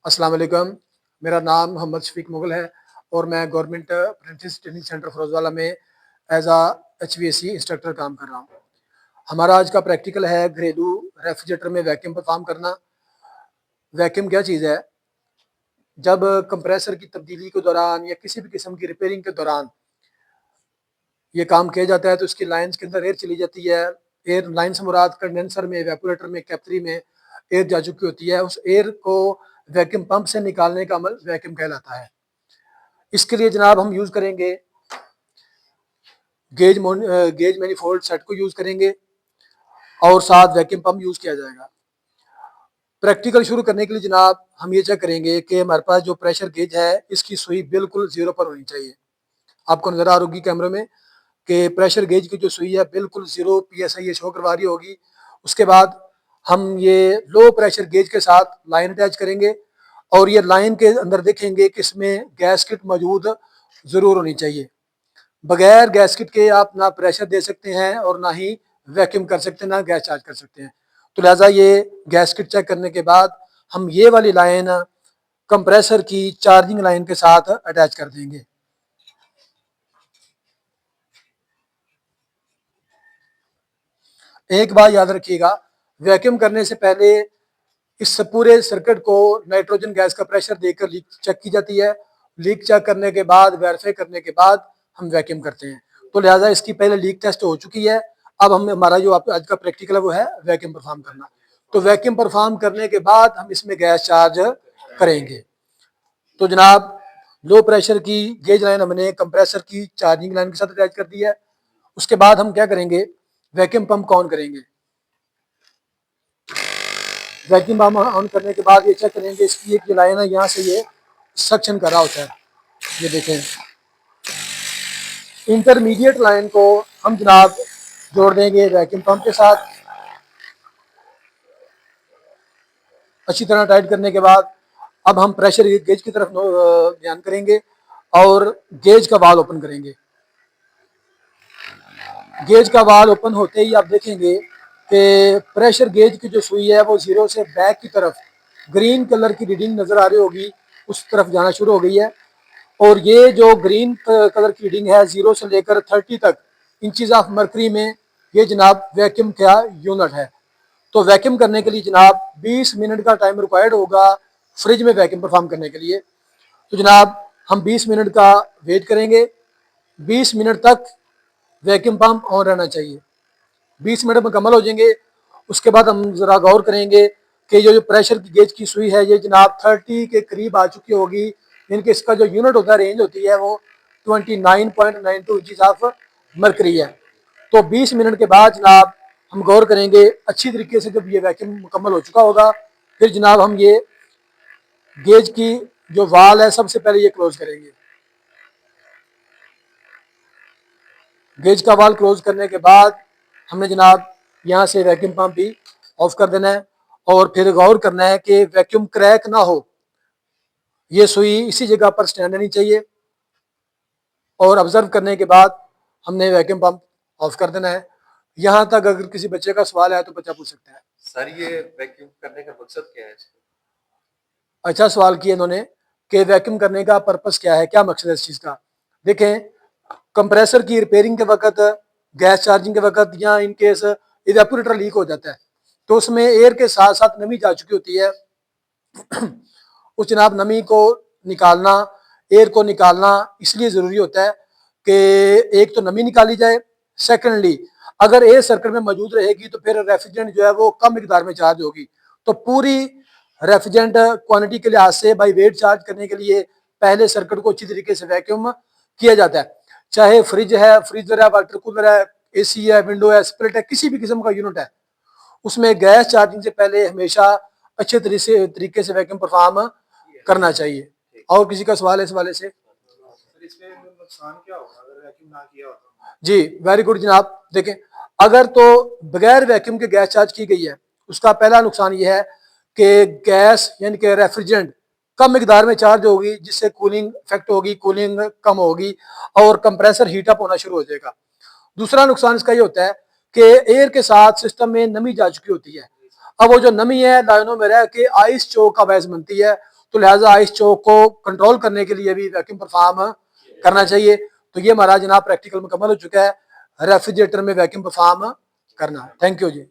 अस्सलाम वालेकुम। मेरा नाम मोहम्मद शफीक मुगल है और मैं government apprentice training centre Ferozwala में एज आ HVAC इंस्ट्रक्टर काम कर रहा हूँ। हमारा आज का प्रैक्टिकल है घरेलू रेफ्रिजरेटर में वैक्यूम परफॉर्म करना। वैक्यूम क्या चीज़ है? जब कंप्रेसर की तब्दीली के दौरान या किसी भी किस्म की रिपेयरिंग के दौरान ये काम किया जाता है तो उसकी लाइन्स के अंदर एयर चली जाती है। एयर लाइन से मुराद कंडेंसर में, इवेपोरेटर में, कैपिलरी में एयर जा चुकी होती है। उस एयर को वैक्यूम पंप से निकालने का अमल वैक्यूम कहलाता है। इसके लिए जनाब हम यूज़ करेंगे गेज मैनीफोल्ड सेट को यूज़ करेंगे और साथ वैक्यूम पंप यूज़ किया जाएगा। प्रैक्टिकल शुरू करने के लिए जनाब हम ये चेक करेंगे कि हमारे पास जो प्रेशर गेज है इसकी सुई बिल्कुल ज़ीरो पर होनी चाहिए। आपको नज़र आ रही होगी कैमरे में कि प्रेशर गेज की जो सुई है बिल्कुल 0 PSI ये शो करवा रही होगी। उसके बाद हम ये लो प्रेशर गेज के साथ लाइन अटैच करेंगे और ये लाइन के अंदर देखेंगे कि इसमें गैसकेट मौजूद ज़रूर होनी चाहिए। बगैर गैसकेट के आप ना प्रेशर दे सकते हैं और ना ही वैक्यूम कर सकते हैं, ना गैस चार्ज कर सकते हैं। तो लिहाजा ये गैसकेट चेक करने के बाद हम ये वाली लाइन कंप्रेसर की चार्जिंग लाइन के साथ अटैच कर देंगे। एक बात याद रखिएगा, वैक्यूम करने से पहले इस पूरे सर्किट को नाइट्रोजन गैस का प्रेशर देकर लीक चेक की जाती है। लीक चेक करने के बाद, वेरीफाई करने के बाद हम वैक्यूम करते हैं। तो लिहाजा इसकी पहले लीक टेस्ट हो चुकी है। अब हम हमारा जो आज का प्रैक्टिकल है वो है वैक्यूम परफॉर्म करना। तो वैक्यूम परफॉर्म करने के बाद हम इसमें गैस चार्ज करेंगे। तो जनाब लो प्रेशर की गेज लाइन हमने कंप्रेसर की चार्जिंग लाइन के साथ अटैच कर दी है। उसके बाद हम क्या करेंगे, वैक्यूम पंप ऑन करेंगे। वैक्यूम पंप ऑन करने के बाद ये चेक करेंगे इसकी एक जो लाइन है यहाँ से ये सक्शन कर रहा होता है। ये देखें, इंटरमीडिएट लाइन को हम जनाब जोड़ देंगे वैक्यूम पंप के साथ। अच्छी तरह टाइट करने के बाद अब हम प्रेशर गेज की तरफ ध्यान करेंगे और गेज का वाल ओपन करेंगे। गेज का वाल ओपन होते ही आप देखेंगे कि प्रेशर गेज की जो सुई है वो जीरो से बैक की तरफ ग्रीन कलर की रीडिंग नजर आ रही होगी, उस तरफ जाना शुरू हो गई है। और ये जो ग्रीन कलर की रीडिंग है 0 से लेकर 30 तक इंचेस ऑफ मर्करी में, ये जनाब वैक्यूम का यूनिट है। तो वैक्यूम करने के लिए जनाब 20 मिनट का टाइम रिक्वायर्ड होगा फ्रिज में वैक्यूम परफॉर्म करने के लिए। तो जनाब हम 20 मिनट का वेट करेंगे। 20 मिनट तक वैक्यूम पंप ऑन रहना चाहिए। 20 मिनट मुकम्मल हो जाएंगे। उसके बाद हम ज़रा गौर करेंगे कि जो प्रेशर की गेज की सुई है ये जनाब 30 के करीब आ चुकी होगी। इनके इसका जो यूनिट होता है, रेंज होती है, वो 29.92 इंचेस ऑफ मरकरी है। तो 20 मिनट के बाद जनाब हम गौर करेंगे अच्छी तरीके से, जब ये वैक्यूम मुकम्मल हो चुका होगा फिर जनाब हम ये गेज की जो वाल है सबसे पहले ये क्लोज करेंगे। गेज का वाल क्लोज करने के बाद हमने जनाब यहाँ से वैक्यूम पंप भी ऑफ कर देना है और फिर गौर करना है कि वैक्यूम क्रैक ना हो। ये सुई इसी जगह पर स्टैंड रहनी चाहिए और ऑब्जर्व करने के बाद हमने वैक्यूम पंप ऑफ कर देना है। यहाँ तक अगर किसी बच्चे का सवाल है तो बच्चा पूछ सकता है। सर ये वैक्यूम करने का मकसद क्या है इसका? अच्छा सवाल किया इन्होंने कि वैक्यूम करने का पर्पस क्या है, क्या मकसद है इस चीज़ का। देखें, कंप्रेसर की रिपेयरिंग के वक्त, गैस चार्जिंग के वक्त या इन केस इवेपोरेटर लीक हो जाता है तो उसमें एयर के साथ साथ नमी जा चुकी होती है। उस जनाब नमी को निकालना, एयर को निकालना इसलिए ज़रूरी होता है कि एक तो नमी निकाली जाए, सेकेंडली अगर एयर सर्किट में मौजूद रहेगी तो फिर रेफ्रिजरेंट जो है वो कम मिकदार में चार्ज होगी। तो पूरी रेफ्रिजरेंट क्वांटिटी के लिहाज से बाई वेट चार्ज करने के लिए पहले सर्किट को अच्छी तरीके से वैक्यूम किया जाता है। चाहे फ्रिज है, फ्रीजर है, वाटर कूलर है, AC है, विंडो है, स्प्लिट है, किसी भी किस्म का यूनिट है, उसमें गैस चार्जिंग से पहले हमेशा अच्छे तरीके से वैक्यूम परफॉर्म करना चाहिए। और किसी का सवाल है इस वाले से? इसमें नुकसान क्या होगा अगर वैक्यूम ना किया हो तो? जी वेरी गुड जनाब। देखें, अगर तो बगैर वैक्यूम के गैस चार्ज की गई है उसका पहला नुकसान ये है कि गैस यानी कि रेफ्रिजरेंट कम मिकदार में चार्ज होगी जिससे कूलिंग इफेक्ट होगी, कूलिंग कम होगी और कंप्रेसर हीट अप होना शुरू हो जाएगा। दूसरा नुकसान इसका ये होता है कि एयर के साथ सिस्टम में नमी जा चुकी होती है। अब वो जो नमी है लाइनों में रह के आइस चोक का बायस बनती है। तो लिहाजा आइस चोक को कंट्रोल करने के लिए भी वैक्यूम परफॉर्म करना चाहिए। तो ये हमारा जनाब प्रैक्टिकल मुकम्मल हो चुका है, रेफ्रिजरेटर में वैक्यूम परफॉर्म करना। Thank you ji.